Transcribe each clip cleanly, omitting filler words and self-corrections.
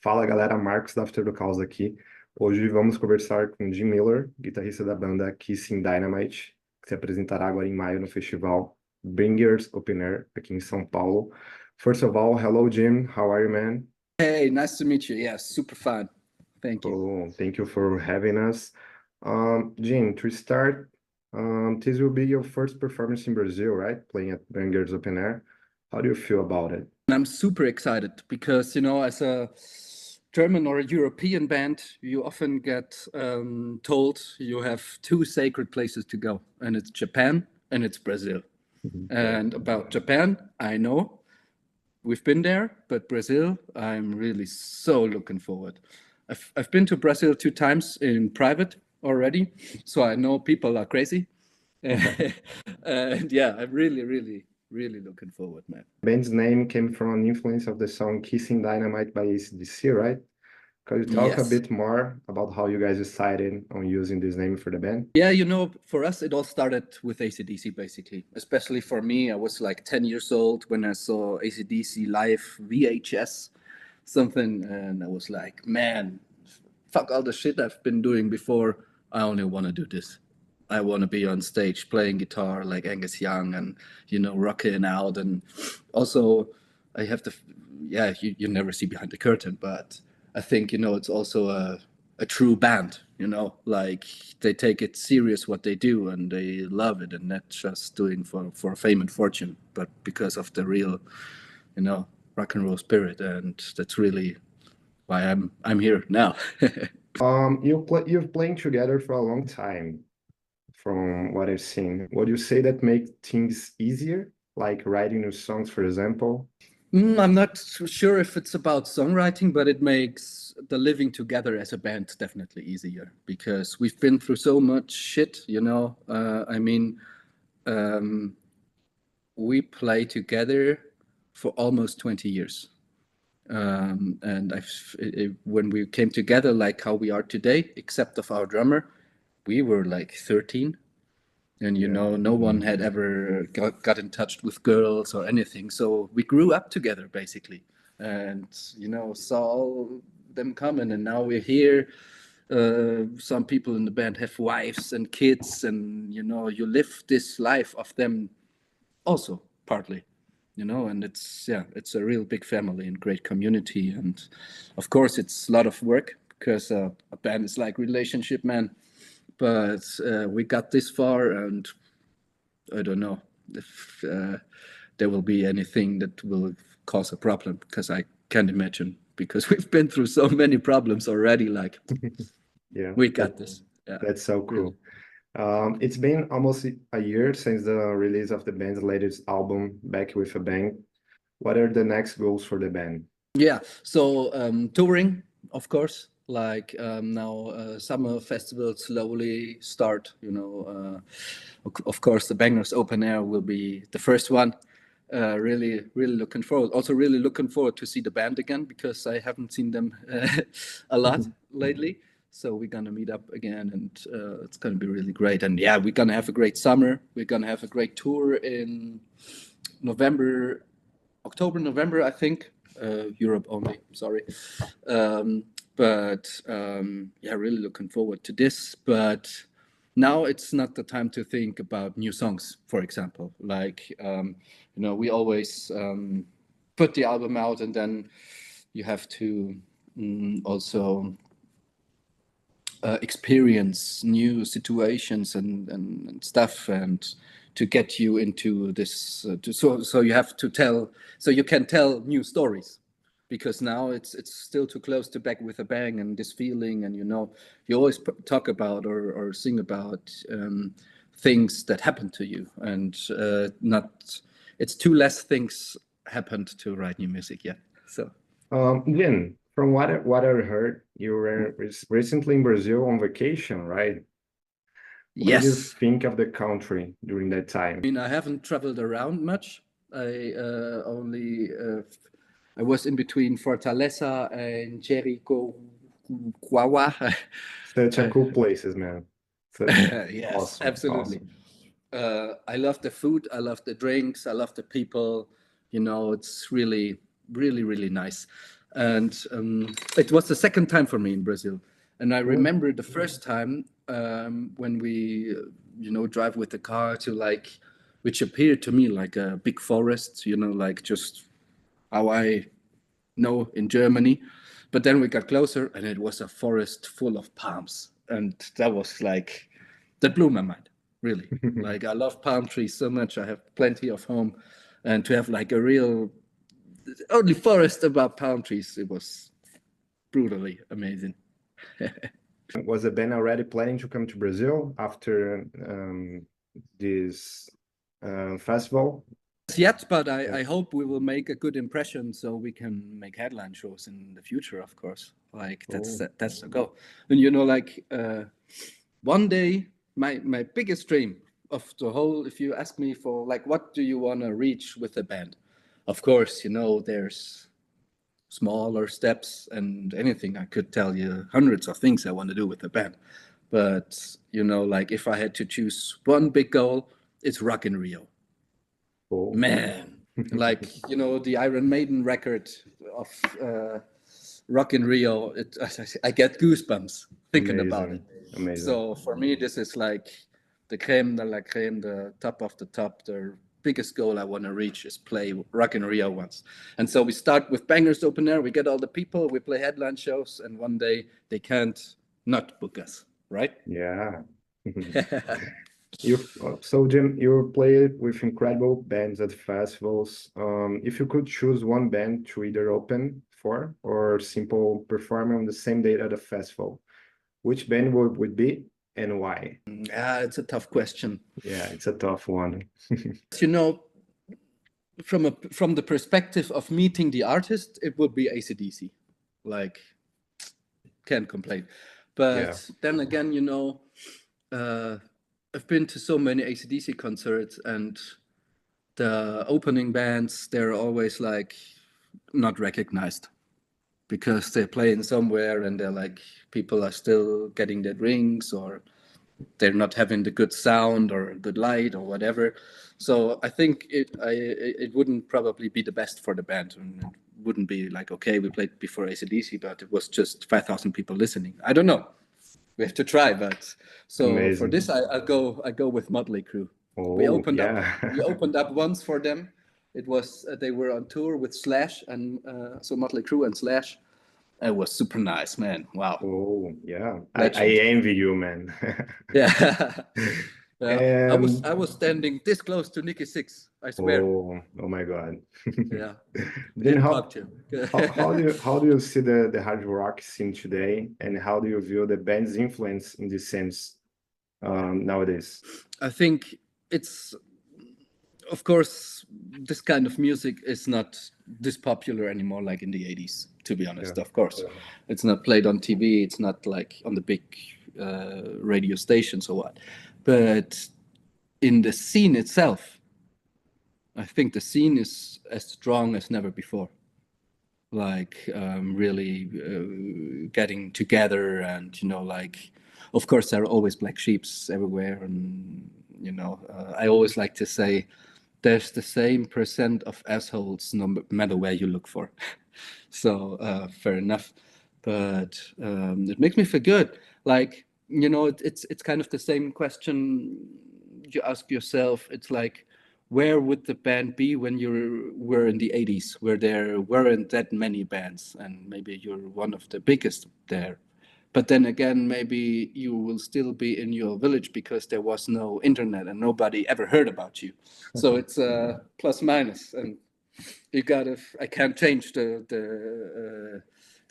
Fala galera, Marcos da After do Caos aqui. Hoje vamos conversar com Jim Müller, guitarrista da banda Kissin Dynamite, que se apresentará agora em maio no festival Bringers Open Air aqui em São Paulo. First of all, hello Jim, how are you, man? Hey, nice to meet you. Yeah, super fun. Thank you. Cool. Thank you for having us. Jim, to start, this will be your first performance in Brazil, right? Playing at Bringers Open Air. How do you feel about it? I'm super excited because, as a German or a European band, you often get told you have two sacred places to go, and it's Japan and it's Brazil. And about Japan, I know we've been there, but Brazil, I'm really so looking forward. I've been to Brazil 2 times in private already, so I know people are crazy. And yeah, I'm really looking forward, man. Band's name came from an influence of the song Kissin Dynamite by esse, right? Could you talk a Yes. bit more about how you guys decided on using this name for the band? Yeah, for us, it all started with AC/DC, basically. Especially for me, I was like 10 years old when I saw AC/DC live VHS, something, and I was like, man, fuck all the shit I've been doing before. I only want to do this. I want to be on stage playing guitar like Angus Young and, rocking out. And also, I have to, yeah, you never see behind the curtain, but I think, it's also a true band, like they take it serious what they do and they love it and not just doing for fame and fortune, but because of the real, rock and roll spirit. And that's really why I'm here now. You've playing together for a long time, from what I've seen. Would you say that make things easier, like writing new songs, for example? I'm not sure if it's about songwriting, but it makes the living together as a band definitely easier because we've been through so much shit, we play together for almost 20 years. And when we came together, like how we are today, except of our drummer, we were like 13. And, no one had ever got in touch with girls or anything. So we grew up together, basically. And, saw all them coming. And now we're here. Some people in the band have wives and kids. And, you live this life of them also, partly. And it's a real big family and great community. And, of course, it's a lot of work because a band is like relationship, man. But we got this far, and I don't know if there will be anything that will cause a problem, because I can't imagine, because we've been through so many problems already. Like, Yeah, we got this. Yeah. that's so cool. It's been almost a year since the release of the band's latest album, Back with a Bang. What are the next goals for the band? Yeah, so touring, of course. Like now, summer festivals slowly start. Of course, the Bangers Open Air will be the first one. Really looking forward. Also, really looking forward to see the band again because I haven't seen them a lot lately. So we're gonna meet up again, and it's gonna be really great. And yeah, we're gonna have a great summer. We're gonna have a great tour in October, November, I think. Europe only. Sorry. Yeah, really looking forward to this. But now it's not the time to think about new songs, for example. Like, we always put the album out and then you have to also experience new situations and stuff, and to get you into this. So you have to tell, so you can tell new stories. Because now it's still too close to Back with a Bang and this feeling, and you always talk about or sing about things that happened to you, and it's too less things happened to write new music yet. So Jim, from what I heard, you were recently in Brazil on vacation, right? What did you yes, think of the country during that time? I mean, I haven't traveled around much. I was in between Fortaleza and Jericho. Such a cool places, man. Yes, Awesome, absolutely. awesome. I love the food. I love the drinks. I love the people. It's really, really, really nice. And it was the second time for me in Brazil. And I remember the first time when we, drive with the car to like, which appeared to me like a big forest, like just how I know in Germany. But then we got closer and it was a forest full of palms. And that was like, that blew my mind, really. Like I love palm trees so much. I have plenty of home. And to have like a real only forest about palm trees, it was brutally amazing. Was the band already planning to come to Brazil after this festival? Yet, but I hope we will make a good impression so we can make headline shows in the future, of course. Like that's the goal. And like one day, my biggest dream of the whole, if you ask me for like, what do you want to reach with the band? Of course, there's smaller steps and anything. I could tell you hundreds of things I want to do with the band. But, like if I had to choose one big goal, it's Rock in Rio. Cool. Man, like, the Iron Maiden record of Rock in Rio, I get goosebumps thinking about it. Amazing. So for me, this is like the creme de la creme, the top of the top, the biggest goal I want to reach is play Rock in Rio once. And so we start with Bangers open air, we get all the people, we play headline shows, and one day they can't not book us, right? Yeah. So Jim, you played with incredible bands at festivals. If you could choose one band to either open for or simple perform on the same day at a festival, which band would be and why? Yeah, it's a tough question. Yeah, it's a tough one. From the perspective of meeting the artist, it would be AC/DC. Like, can't complain. But then again, I've been to so many AC/DC concerts, and the opening bands, they're always like not recognized because they're playing somewhere and they're like, people are still getting their drinks, or they're not having the good sound or good light or whatever. So I think it wouldn't probably be the best for the band, and it wouldn't be like, okay, we played before AC/DC, but it was just 5,000 people listening. I don't know. We have to try, but so Amazing. for this, I go with Motley Crue. Oh, we opened up once for them. It was they were on tour with Slash, and so Motley Crue and Slash. It was super nice, man. Wow. Oh, yeah. I envy you, man. Yeah. I was standing this close to Nikki Sixx, I swear. Oh my God. Yeah. Then how do you see the hard rock scene today, and how do you view the band's influence in this sense nowadays? I think it's, of course, this kind of music is not this popular anymore like in the 80s, to be honest. Of course, it's not played on TV, it's not like on the big radio stations or what, but in the scene itself, I think the scene is as strong as never before. Like really getting together, and like, of course there are always black sheeps everywhere, and I always like to say there's the same percent of assholes no matter where you look for. So fair enough, but it makes me feel good. Like, it's kind of the same question you ask yourself. It's like, where would the band be when you were in the 80s, where there weren't that many bands, and maybe you're one of the biggest there? But then again, maybe you will still be in your village because there was no internet and nobody ever heard about you. So it's plus minus, and I can't change the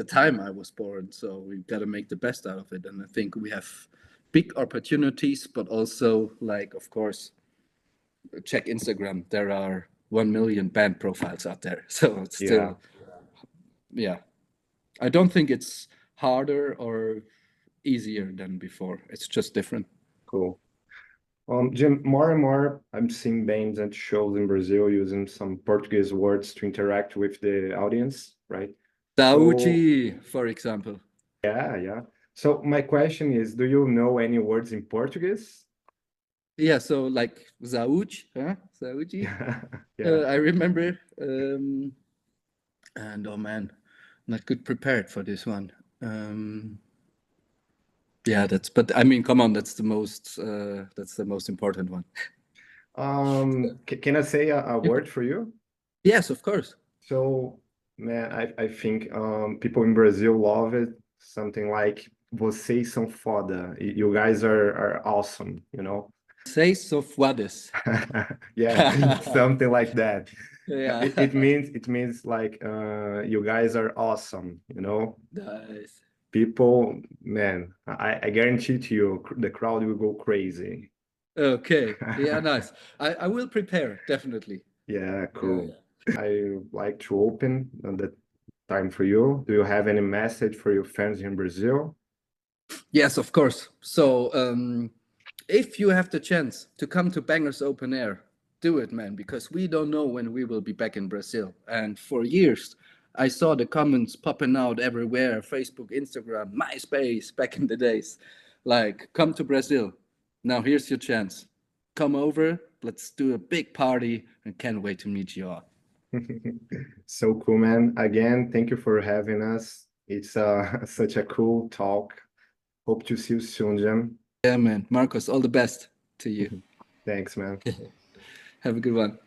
time I was born. So we gotta make the best out of it. And I think we have big opportunities, but also, like, of course, check Instagram. There are 1 million band profiles out there. So it's still, I don't think it's harder or easier than before. It's just different. Cool. Jim, more and more I'm seeing bands at shows in Brazil using some Portuguese words to interact with the audience, right? Saúde, for example. Yeah. So my question is, do you know any words in Portuguese? Yeah, so like saúde, huh? Saúde. I remember, and oh man, not good prepared for this one. Yeah, but I mean, come on, that's the most important one. Can I say a word for you? Yes, of course. So, man, I think people in Brazil love it. Something like vocês são foda. You guys are awesome, you know? Seis so fodas. Yeah, something like that. Yeah. It means like you guys are awesome, you know? Nice. People, man, I guarantee to you the crowd will go crazy. Okay. Yeah, nice. I will prepare, definitely. Yeah, cool. Yeah. I like to open the time for you. Do you have any message for your fans in Brazil? Yes, of course. So, if you have the chance to come to Bangers Open Air, do it, man, because we don't know when we will be back in Brazil. And for years, I saw the comments popping out everywhere, Facebook, Instagram, MySpace, back in the days. Like, come to Brazil. Now here's your chance. Come over, let's do a big party, and can't wait to meet you all. So cool, man. Again, thank you for having us. It's such a cool talk. Hope to see you soon, Jim. Yeah, man. Marcos, all the best to you. Thanks, man. Have a good one.